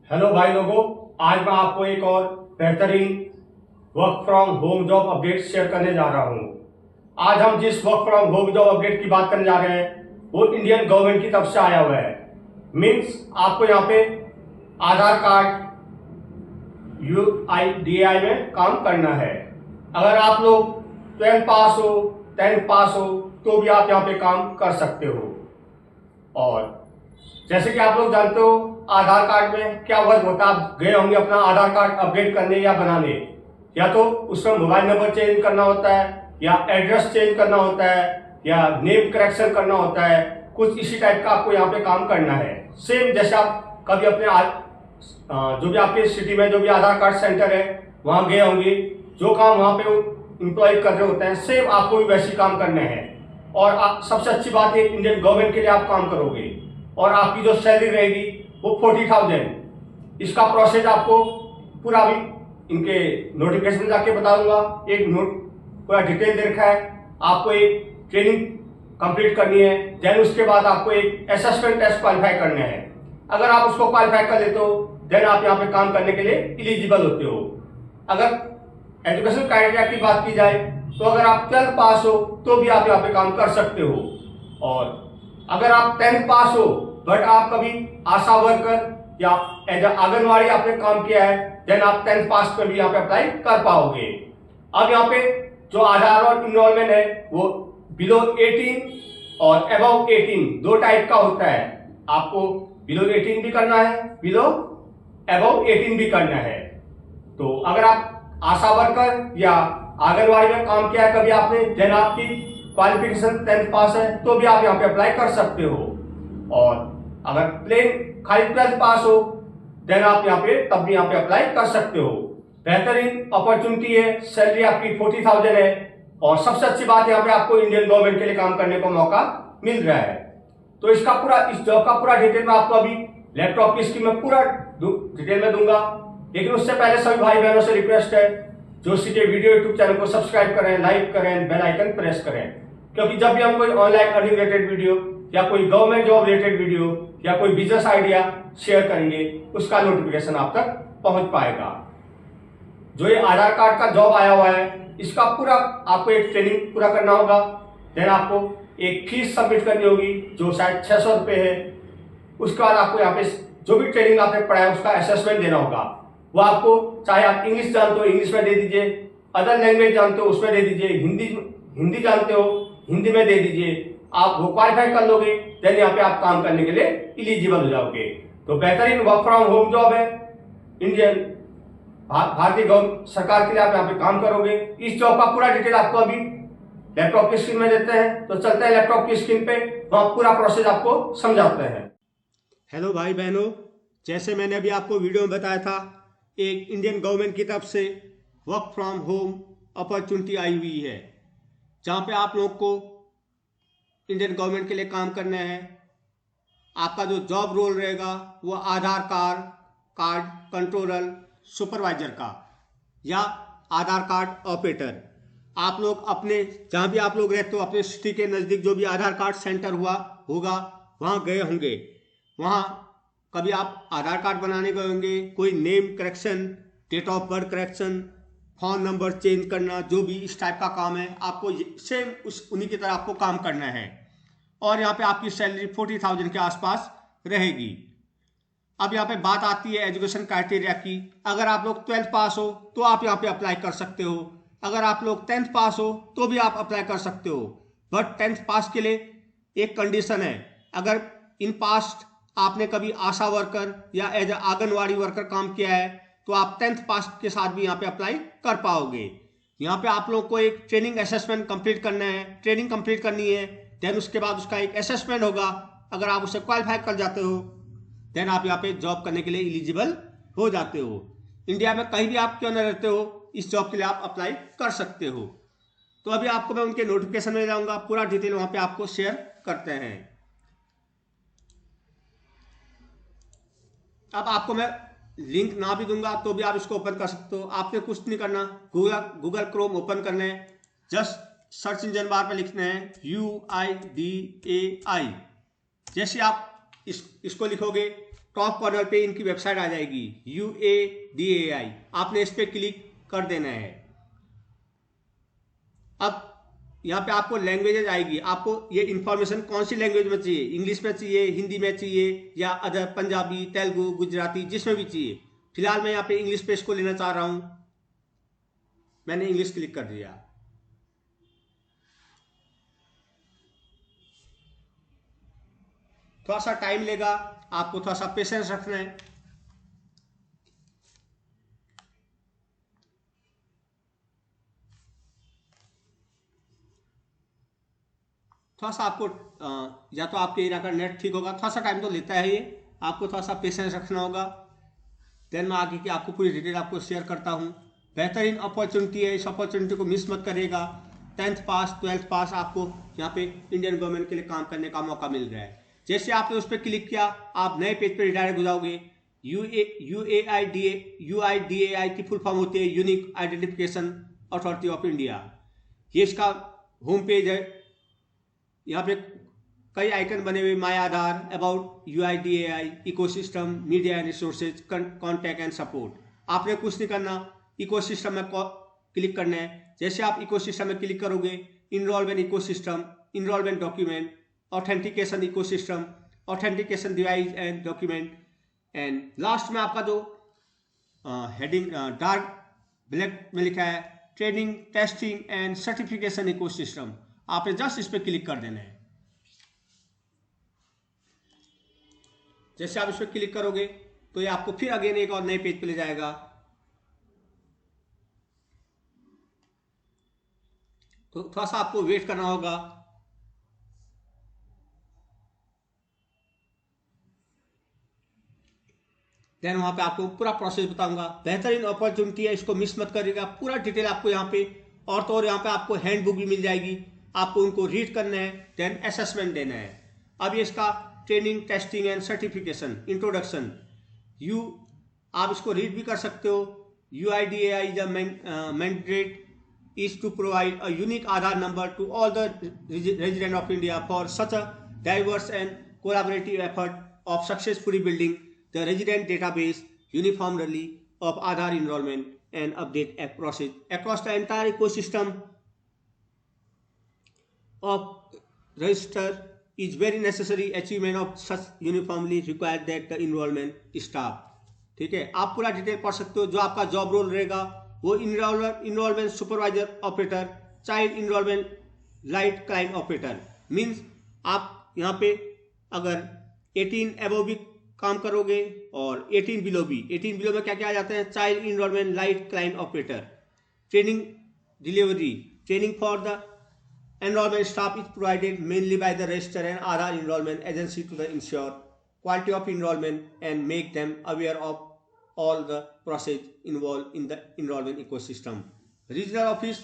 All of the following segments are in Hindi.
हेलो भाई लोगों, आज मैं आपको एक और बेहतरीन work from home job update share करने जा रहा हूं। आज हम जिस work from home job update की बात करने जा रहे हैं वो इंडियन गवर्नमेंट की तरफ से आया हुआ है। मीन्स आपको यहाँ पे आधार कार्ड UIDAI में काम करना है। अगर आप लोग 12th पास हो, 10th पास हो तो भी आप यहाँ पे काम कर सकते हो। और जैसे कि आप लोग जानते हो आधार कार्ड में क्या वर्क होता है, आप गए होंगे अपना आधार कार्ड अपडेट करने या बनाने, या तो उसमें मोबाइल नंबर चेंज करना होता है या एड्रेस चेंज करना होता है या नेम करेक्शन करना होता है। कुछ इसी टाइप का आपको यहाँ पे काम करना है। सेम जैसे आप कभी अपने जो भी आपके सिटी में जो भी आधार कार्ड सेंटर है वहाँ गए होंगे, जो काम वहाँ पे इम्प्लॉय कर रहे होते हैं सेम आपको भी वैसे काम करने हैं। और सबसे अच्छी बात है इंडियन गवर्नमेंट के लिए आप काम करोगे और आपकी जो सैलरी रहेगी वो 40,000। इसका प्रोसेस आपको पूरा भी इनके नोटिफिकेशन में जाके बता दूंगा। एक नोट पूरा डिटेल दे रखा है। आपको एक ट्रेनिंग कंप्लीट करनी है, देन उसके बाद आपको एक असेसमेंट टेस्ट क्वालिफाई करना है। अगर आप उसको क्वालिफाई कर लेते हो देन आप यहाँ पे काम करने के लिए एलिजिबल होते हो। अगर एजुकेशन क्राइटेरिया की बात की जाए तो अगर आप 12th पास हो तो भी आप यहाँ पे काम कर सकते हो। और अगर आप 10th पास हो बट आप कभी आशा वर्कर या एज आंगनवाड़ी आपने काम किया है देन आप 10th पास पर भी यहाँ पे अप्लाई कर पाओगे। अब यहाँ पे जो आधार और इनरोलमेंट है वो बिलो 18 और अबव 18 दो टाइप का होता है। आपको बिलो 18 भी करना है, बिलो अबव 18 भी करना है। तो अगर आप आशा वर्कर या आंगनवाड़ी में काम किया है कभी आपने, देन आपकी क्वालिफिकेशन 10th पास है तो भी आप यहाँ पे अप्लाई कर सकते हो। और अगर प्लेन खाली 12th पास हो देन आप यहाँ पे तब भी यहाँ पे अप्लाई कर सकते हो। बेहतरीन अपॉर्चुनिटी है, सैलरी आपकी 40,000 है और सबसे अच्छी बात यहाँ पे आपको इंडियन गवर्नमेंट के लिए काम करने का मौका मिल रहा है। तो इस जॉब का पूरा डिटेल मैं आपको अभी लैपटॉप की स्क्रीन में पूरा डिटेल में दूंगा। लेकिन उससे पहले सभी भाई बहनों से रिक्वेस्ट है जो सीधे वीडियो यूट्यूब चैनल को सब्सक्राइब करें, लाइक करें, बेल आइकन प्रेस करें, क्योंकि जब भी हम कोई ऑनलाइन अर्निंग रिलेटेड वीडियो या कोई गवर्नमेंट जॉब रिलेटेड वीडियो या कोई बिजनेस आइडिया शेयर करेंगे उसका नोटिफिकेशन आप तक पहुंच पाएगा। जो ये आधार कार्ड का जॉब आया हुआ है इसका पूरा आपको एक ट्रेनिंग पूरा करना होगा। देन आपको एक फीस सबमिट करनी होगी जो शायद 600 रुपये है। उसके बाद आपको यहाँ पे जो भी ट्रेनिंग आपने पढ़ा है उसका असेसमेंट देना होगा। वो आपको चाहे आप इंग्लिश जानते हो इंग्लिश में दे दीजिए, अदर लैंग्वेज जानते हो उसमें दे दीजिए, हिंदी जानते हो हिंदी में दे दीजिए। आप वो क्वालिफाई कर लोगे देन यहाँ पे आप काम करने के लिए एलिजिबल हो जाओगे। तो बेहतरीन वर्क फ्रॉम होम जॉब है, इंडियन भारतीय सरकार के लिए आप यहाँ पे काम करोगे। इस जॉब का पूरा डिटेल आपको अभी लैपटॉप की स्क्रीन में देते हैं, तो चलते हैं लैपटॉप की स्क्रीन पे, वहां पूरा प्रोसेस आपको समझाते हैं। हेलो भाई बहनों, जैसे मैंने अभी आपको वीडियो में बताया था एक इंडियन गवर्नमेंट की तरफ से वर्क फ्रॉम होम अपॉर्चुनिटी आई हुई है जहाँ पे आप लोग को इंडियन गवर्नमेंट के लिए काम करना है। आपका जो जॉब रोल रहेगा वो आधार कार्ड कंट्रोलर सुपरवाइजर का या आधार कार्ड ऑपरेटर। आप लोग अपने जहाँ भी आप लोग रहते हो अपने सिटी के नज़दीक जो भी आधार कार्ड सेंटर होगा वहाँ गए होंगे। वहाँ कभी आप आधार कार्ड बनाने गए होंगे, कोई name correction, date of birth correction, phone number change करना, जो भी इस टाइप का काम है आपको सेम उन्हीं की तरह आपको काम करना है। और यहाँ पे आपकी सैलरी 40,000 के आसपास रहेगी। अब यहाँ पे बात आती है एजुकेशन क्राइटेरिया की। अगर आप लोग 12th पास हो तो आप यहाँ पे अप्लाई कर सकते हो। अगर आप लोग 10th पास हो तो भी आप अप्लाई कर सकते हो। बट 10th पास के लिए एक कंडीशन है, अगर इन पास्ट आपने कभी आशा वर्कर या एज आंगनवाड़ी वर्कर काम किया है तो आप 10th पास के साथ भी यहाँ पे अप्लाई कर पाओगे। यहाँ पे आप लोग को एक ट्रेनिंग असेसमेंट कंप्लीट करना है, ट्रेनिंग कंप्लीट करनी है, देन उसके बाद उसका एक असेसमेंट होगा। अगर आप उसे क्वालिफाई कर जाते हो देन आप यहाँ पे जॉब करने के लिए एलिजिबल हो जाते हो। इंडिया में कहीं भी आप क्यों न रहते हो इस जॉब के लिए आप अप्लाई कर सकते हो। तो अभी आपको मैं उनके नोटिफिकेशन में जाऊँगा, पूरा डिटेल वहाँ पे आपको शेयर करते हैं। अब आपको मैं लिंक ना भी दूंगा तो भी आप इसको ओपन कर सकते हो। आपने कुछ नहीं करना, गूगल क्रोम ओपन करना है, जस्ट सर्च इंजन बार पे लिखना है UIDAI। जैसे आप इसको लिखोगे टॉप कॉर्नर पे इनकी वेबसाइट आ जाएगी UADAI, आपने इस पे क्लिक कर देना है। अब यहाँ पे आपको लैंग्वेजेज आएगी, आपको ये इंफॉर्मेशन कौन सी लैंग्वेज में चाहिए, इंग्लिश में चाहिए, हिंदी में चाहिए या अदर पंजाबी, तेलुगु, गुजराती, जिसमें भी चाहिए। फिलहाल मैं यहाँ पे इंग्लिश पे इसको लेना चाह रहा हूं, मैंने इंग्लिश क्लिक कर दिया। थोड़ा सा टाइम लेगा, आपको थोड़ा सा पेशेंस रखना है। थोड़ा सा आपको या तो आपके एरिया का नेट ठीक होगा, थोड़ा सा टाइम तो लेता है ये, आपको थोड़ा सा पेशेंस रखना होगा। देन मैं आगे की आपको पूरी डिटेल आपको शेयर करता हूँ। बेहतरीन अपॉर्चुनिटी है, इस अपॉर्चुनिटी को मिस मत करिएगा। 10th पास 12th पास आपको यहाँ पे इंडियन गवर्नमेंट के लिए काम करने का मौका मिल रहा है। जैसे आपने उस पर क्लिक किया, आप नए पेज पर रिडायरेक्ट हो जाओगे। UIDAI की फुल फॉर्म होती है unique identification authority of India. ये इसका होम पेज है। यहाँ पे कई आइकन बने हुए, my Aadhaar, about UIDAI, ecosystem, media and resources, contact and support. आपने कुछ नहीं करना, इकोसिस्टम में क्लिक करना है। जैसे आप इकोसिस्टम में क्लिक करोगे, enrolment ecosystem, enrolment document, authentication ecosystem, authentication device and document, and last में आपका जो हेडिंग डार्क ब्लैक में लिखा है training, testing and certification ecosystem, आपने जस्ट इस पर क्लिक कर देना है। जैसे आप इस पर क्लिक करोगे तो ये आपको फिर अगेन एक और नए पेज पे ले जाएगा। तो थोड़ा सा आपको वेट करना होगा। देन वहां पे आपको पूरा प्रोसेस बताऊंगा। बेहतरीन अपॉर्चुनिटी है, इसको मिस मत करिएगा। पूरा डिटेल आपको यहाँ पे, और तो और यहाँ पे आपको हैंडबुक भी मिल जाएगी, आपको उनको रीड करना है, देन असेसमेंट देना है। अब ये इसका training, testing and certification introduction, आप इसको रीड भी कर सकते हो। UIDAI is a mandate is to provide a unique Aadhaar number to all the residents of India for such a diverse and collaborative effort of successfully building the resident database uniformly of Aadhaar enrollment and update process across the entire ecosystem of register is very necessary achievement of such uniformly required that the enrollment staff। ठीक है, आप पूरा डिटेल पढ़ सकते हो। जो आपका जॉब रोल रहेगा वो enrolment supervisor operator, child enrolment light client operator. Means आप यहाँ पे अगर 18 अबव भी काम करोगे और 18 बिलो भी। 18 बिलो में क्या क्या आ जाते हैं, child enrolment light client operator. Training delivery, training for the enrollment staff is provided mainly by the register and Aadhaar enrollment agency to the ensure quality of enrollment and make them aware of all the process involved in the enrollment ecosystem. Regional office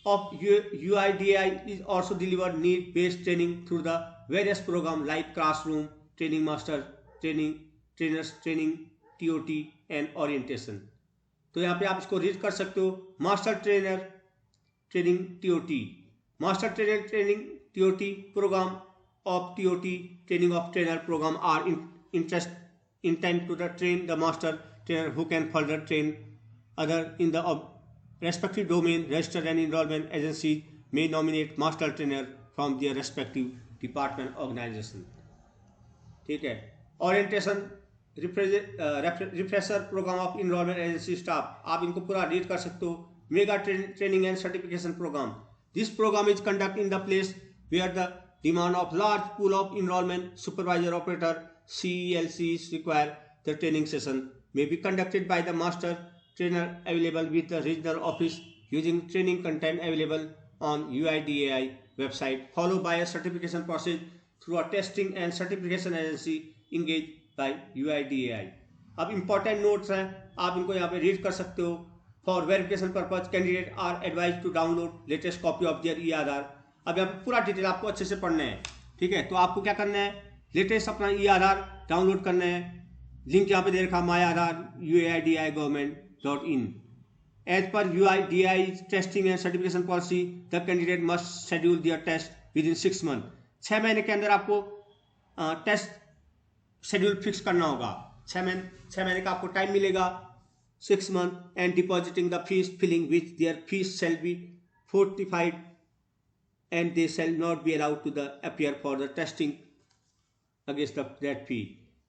of UIDAI is also delivered need-based training through the various programs like classroom training, master training, trainers training, TOT and orientation। तो यहाँ पे आप इसको रीड कर सकते हो। Master trainer training TOT, master trainer training TOT program of TOT training of trainer program are intent to the train the master trainer who can further train other in the respective domain। Registered and enrollment agency may nominate master trainer from their respective department organization। ठीक है, orientation refresher programme of enrolment agency staff, आप इनको पूरा रीड कर सकते हो। Mega training and certification programme, this programme is conduct in the place where the demand of large pool of enrolment supervisor operator CELCs require the training session may be conducted by the master trainer available with the regional office using training content available on UIDAI website, followed by a certification process through a testing and certification agency engaged by UIDAI। अब इंपॉर्टेंट नोट्स हैं, आप इनको यहाँ पे रीड कर सकते हो। For verification purpose candidate are advise to download latest copy of their E-आधार। अब यहाँ पे पूरा डिटेल आपको अच्छे से पढ़ना है। ठीक है, तो आपको क्या करना है, लेटेस्ट अपना E-आधार डाउनलोड करना है। लिंक यहाँ पे दे रखा my Aadhaar UIDAI.gov.in। As per UIDAI testing and certification policy the candidate must schedule their test within 6 month. 6 महीने के अंदर आपको टेस्ट शेड्यूल फिक्स करना होगा। छः महीने का आपको टाइम मिलेगा, 6 months, and depositing the fees filling which their fees shall be fortified and they shall not be allowed to appear for the testing against that fee.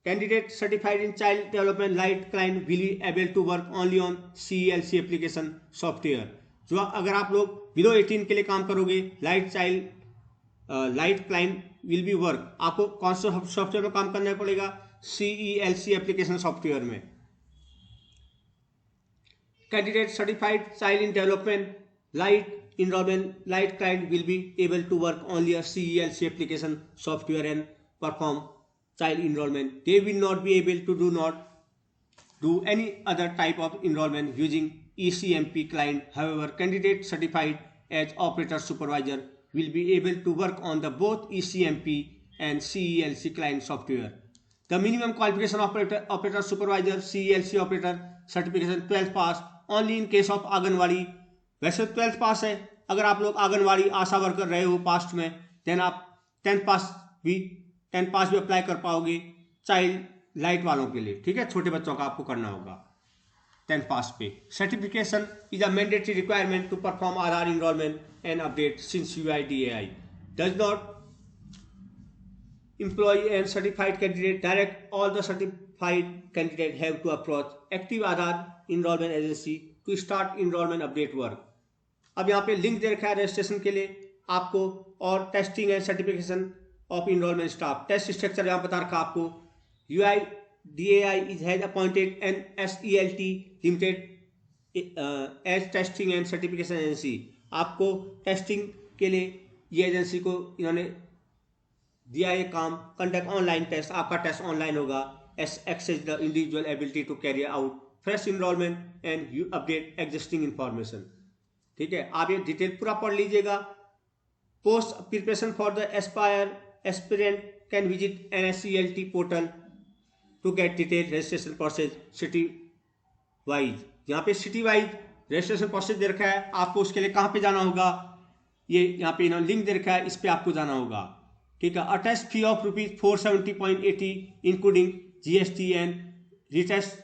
Candidate certified in child development light client will be able to work only on CELC application software. जो अगर आप लोग बिलो 18 के लिए काम करोगे, light client will be work, आपको कौन सा सॉफ्टवेयर में काम करना पड़ेगा? CELC एप्लीकेशन सॉफ्टवेयर में. Candidate certified child in development light client will be able to work only a CELC application software and perform child enrollment. They will not be able to do any other type of enrollment using ECMP client. However, candidate certified as operator supervisor will be able to work on the both ECMP and CELC client software. The minimum qualification operator supervisor CELC operator certification 12th pass only in case of anganwadi. वैसे 12th पास है, अगर आप लोग आंगनवाड़ी आशा वर्कर रहे हो पास्ट में, देन आप 10th पास भी अप्लाई कर पाओगे चाइल्ड लाइट वालों के लिए. ठीक है, छोटे बच्चों का आपको करना होगा 10th पास पे. Certification is a mandatory requirement to perform Aadhaar enrolment and update since UIDAI does not employee and certified candidate direct. All the certified candidate have to approach active Aadhaar enrollment agency to start enrollment update work. अब यहाँ पे लिंक दे रखा है रजिस्ट्रेशन के लिए आपको, और testing and certification of enrolment staff. Test structure यहाँ बता रखा आपको. UIDAI has appointed NSELT limited as testing and certification agency. आपको टेस्टिंग के लिए ये एजेंसी को इन्होंने दिया ये काम. कंडक्ट ऑनलाइन टेस्ट, आपका टेस्ट ऑनलाइन होगा. Assess the individual ability to carry out fresh enrolment and you update existing information. ठीक है, आप ये डिटेल पूरा पढ़ लीजिएगा. Post preparation for the aspirant can visit NSELT portal to get detail registration process city wise. यहाँ पे सिटी वाइज रजिस्ट्रेशन प्रोसेस दे रखा है. आपको उसके लिए कहाँ पे जाना होगा? ये यहाँ पे इन्होंने लिंक दे रखा है, इस पर आपको जाना होगा. ठीक है, attest fee of ₹470.80 including GST and retest.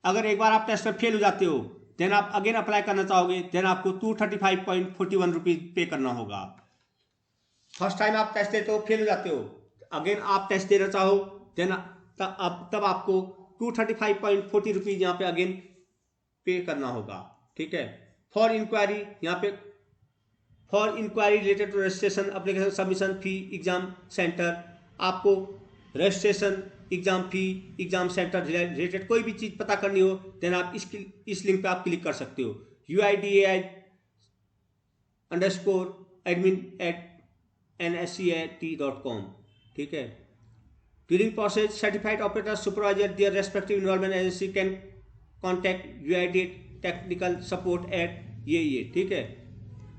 अगर एक बार आप टेस्ट में फेल हो जाते हो, देन आप अगेन अप्लाई करना चाहोगे, देन आपको ₹235.41 पे करना होगा. फर्स्ट टाइम आप टेस्ट देते हो, फेल हो जाते हो, अगेन आप टेस्ट देना चाहो, देन तब आपको ₹235.40 यहाँ पे अगेन पे करना होगा. ठीक है. फॉर इंक्वायरी, यहाँ पे for inquiry related to registration application submission fee exam centre, आपको registration exam fee exam centre related कोई भी चीज़ पता करनी हो, देन आप इस लिंक पे आप क्लिक कर सकते हो. UIDAI_admin@nscelt.com. ठीक है. During process certified operator supervisor their respective involvement agency can contact UIDAI technical support at ये. ठीक है.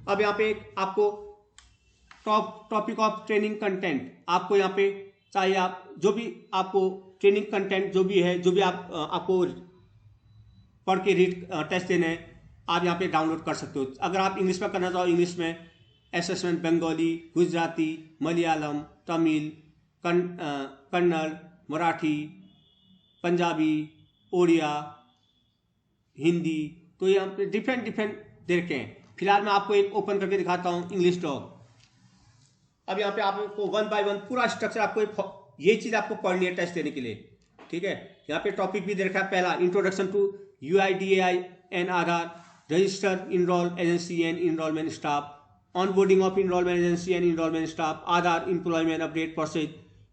अब यहाँ पे आपको टॉपिक ऑफ ट्रेनिंग कंटेंट, आपको यहाँ पे चाहिए, आप जो भी आपको ट्रेनिंग कंटेंट जो भी है, जो भी आपको पढ़ के रीड टेस्ट देने हैं, आप यहाँ पे डाउनलोड कर सकते हो. अगर आप इंग्लिश में करना चाहो, इंग्लिश में असेसमेंट बंगाली, गुजराती, मलयालम, तमिल, कन्नड़, मराठी, पंजाबी, ओडिया, हिंदी, तो यहाँ पे डिफरेंट दे रखे हैं. फिलहाल मैं आपको एक ओपन करके दिखाता हूँ, इंग्लिश डॉग. अब यहाँ पे आपको 1 by 1 पूरा स्ट्रक्चर, आपको ये चीज आपको पढ़नी है टेस्ट देने के लिए. ठीक है. यहाँ पे टॉपिक भी दे रखा है. पहला, introduction to UIDAI and Aadhaar, register enrol agency and enrolment staff, onboarding of enrolment agency and enrolment staff, Aadhaar employment update process,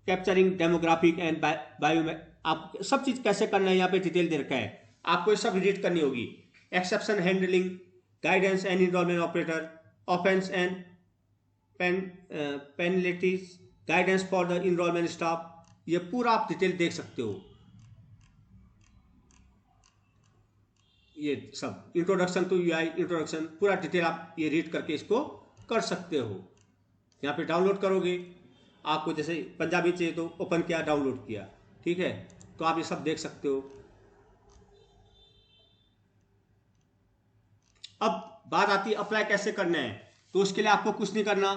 capturing demographic and bio. आप सब चीज कैसे करना है यहाँ पे डिटेल दे रखा है, आपको ये सब रीड करनी होगी. Exception handling, guidance and enrolment operator, offence and penalties, guidance for the enrolment staff, ये पूरा आप डिटेल देख सकते हो. ये सब इंट्रोडक्शन टू UI, इंट्रोडक्शन पूरा डिटेल आप ये रीड करके इसको कर सकते हो. यहाँ पे डाउनलोड करोगे, आपको जैसे पंजाबी चाहिए तो ओपन किया, डाउनलोड किया. ठीक है, तो आप ये सब देख सकते हो. अब बात आती है अप्लाई कैसे करना है. तो उसके लिए आपको कुछ नहीं करना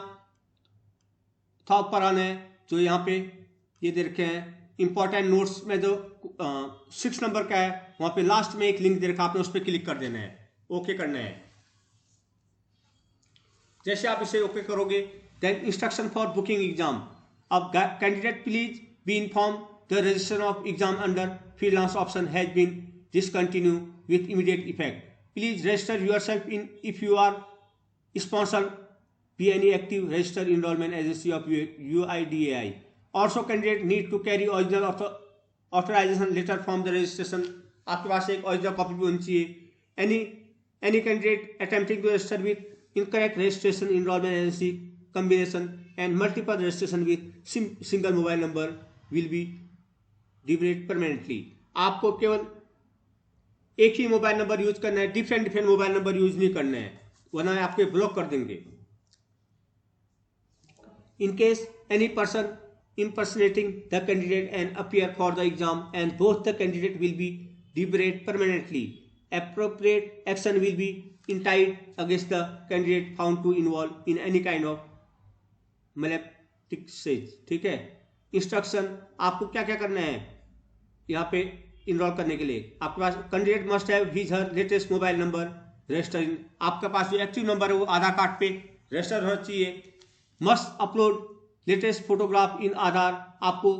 था, ऊपर आना है, जो यहाँ पे ये दे रखे हैं इंपॉर्टेंट नोट्स में जो 6 नंबर का है वहां पे लास्ट में एक लिंक दे रखा, आपने उस पर क्लिक कर देना है, ओके करना है। जैसे आप इसे ओके करोगे, then instruction for booking exam. अब candidate please be inform the registration of exam under freelance option has been discontinue with immediate effect. Please register yourself in if you are sponsor be any active registered enrollment agency of UIDAI. Also, candidate need to carry original authorization letter from the registration. आपके पास एक original copy भी होनी चाहिए। Any candidate attempting to register with incorrect registration enrollment agency combination and multiple registration with single mobile number will be debarred permanently. आपको केवल एक ही मोबाइल नंबर यूज करना है, डिफरेंट मोबाइल नंबर यूज नहीं करना है, वरना आपके ब्लॉक कर देंगे। In case any person impersonating the candidate and appear for the exam and both the candidate will be debarred permanently, appropriate action will be entitled against the candidate found to involve in any kind of malpractice। ठीक है। इंस्ट्रक्शन आपको क्या क्या करना है यहाँ पे इनरोल करने के लिए। आपके पास candidate must have his her latest mobile number register in, आपके पास जो एक्टिव नंबर है वो आधार कार्ड पे रजिस्टर होना चाहिए। मस्ट अपलोड लेटेस्ट फोटोग्राफ इन आधार, आपको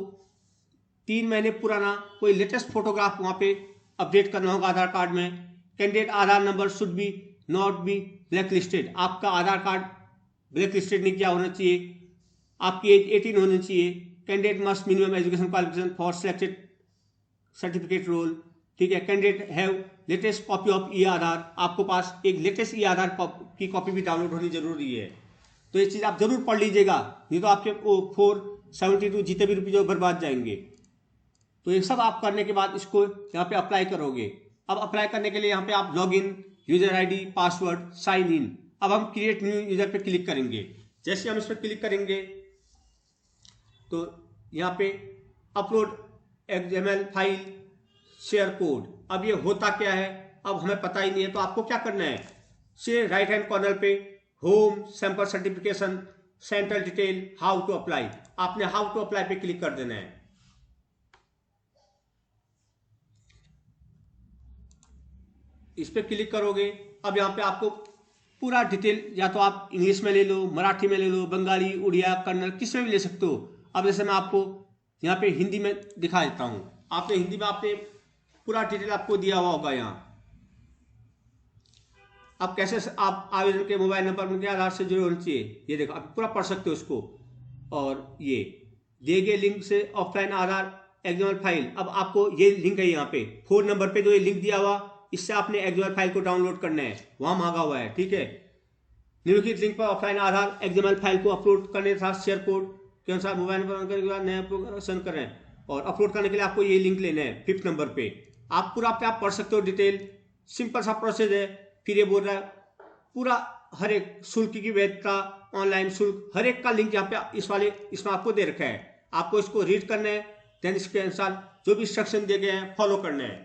3 महीने पुराना कोई लेटेस्ट फोटोग्राफ वहां पे अपडेट करना होगा आधार कार्ड में। Candidate Aadhaar number should be not be black listed, आपका आधार कार्ड ब्लैक लिस्टेड नहीं किया होना चाहिए। आपकी एज 18 होनी चाहिए। Candidate must minimum education qualification for selected certificate role. ठीक है। Candidate have latest copy of e Aadhaar, आपको पास एक लेटेस्ट ई आधार की कॉपी भी डाउनलोड होनी जरूरी है। तो ये चीज आप जरूर पढ़ लीजिएगा, नहीं तो आपके 472 जीते भी रुपये जो बर्बाद जाएंगे। तो ये सब आप करने के बाद इसको यहाँ पे अप्लाई करोगे। अब अप्लाई करने के लिए यहाँ पे आप log in, user ID, password, sign in. अब हम क्रिएट न्यू यूजर पे क्लिक करेंगे। जैसे हम इस पर क्लिक करेंगे तो यहाँ पे upload XML file, share code. अब ये होता क्या है अब हमें पता ही नहीं है, तो आपको क्या करना है, से राइट हैंड कॉर्नर पे home, sample certification, central detail, how to apply, आपने हाउ टू अप्लाई पे क्लिक कर देना है। इस पे क्लिक करोगे। अब यहाँ पे आपको पूरा डिटेल, या तो आप इंग्लिश में ले लो, मराठी में ले लो, बंगाली, उड़िया, कन्नड़, किस में भी ले सकते हो। अब जैसे मैं आपको यहाँ पे हिंदी में दिखा देता हूँ। आपने हिंदी में आपने पूरा डिटेल आपको दिया हुआ होगा यहाँ। अब कैसे आप आवेदन के मोबाइल नंबर उनके आधार से जुड़े होने चाहिए, ये देखो आप पूरा पढ़ सकते हो उसको। और ये दिए गए लिंक से ऑफलाइन आधार एक्सएमएल फाइल, अब आपको ये लिंक है यहाँ पे 4 नंबर पे जो ये लिंक दिया हुआ, इससे आपने एक्सएमएल फाइल को डाउनलोड करना है, वहां मांगा हुआ है। ठीक है। निम्नलिखित लिंक पर ऑफलाइन आधार एक्सएमएल फाइल को अपलोड करने के साथ शेयर कोड के अनुसार मोबाइल नंबर करने के बाद नया प्रोग्राम करें। और अपलोड करने के लिए आपको ये लिंक लेना है 5th नंबर पे। आप पूरा आप पढ़ सकते हो डिटेल, सिंपल सा प्रोसेस है। फिर ये बोल रहा है पूरा हर एक शुल्क की वैधता, ऑनलाइन शुल्क, हर एक का लिंक यहाँ पे इसमें आपको दे रखा है। आपको इसको रीड करना है, देन इसके अनुसार जो भी इंस्ट्रक्शन दिए गए हैं फॉलो करना है।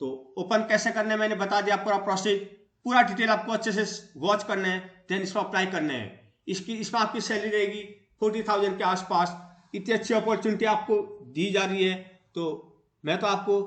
तो ओपन कैसे करना है मैंने बता दिया, पूरा प्रोसेस, पूरा डिटेल आपको अच्छे से वॉच करना है, देन इसको अप्लाई करना है। इसमें आपकी सैलरी रहेगी 40,000 के आसपास। इतनी अच्छी अपॉर्चुनिटी आपको दी जा रही है, तो मैं तो आपको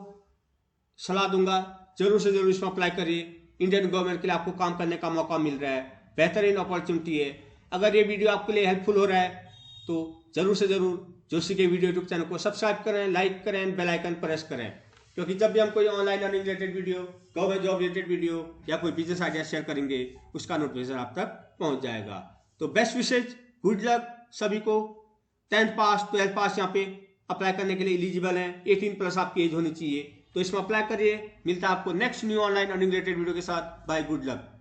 सलाह दूंगा जरूर से जरूर इसमें अप्लाई करिए। इंडियन गवर्नमेंट के लिए आपको काम करने का मौका मिल रहा है, बेहतरीन अपॉर्चुनिटी है। अगर ये वीडियो आपके लिए हेल्पफुल हो रहा है तो जरूर से जरूर जोशी के वीडियो यूट्यूब चैनल को सब्सक्राइब करें, लाइक करें, बेल आइकन प्रेस करें, क्योंकि जब भी हम कोई online learning related video, government job related video या कोई बिजनेस आइडिया शेयर करेंगे उसका नोटिफिकेशन आप तक पहुंच जाएगा। तो बेस्ट विशेज, गुड लक सभी को। 10th पास, 12th पास यहाँ पे अप्लाई करने के लिए एलिजिबल है। 18+ आपकी एज होनी चाहिए, तो इसमें अप्लाई करिए। मिलता है आपको next new online earning related video के साथ। Bye, good luck.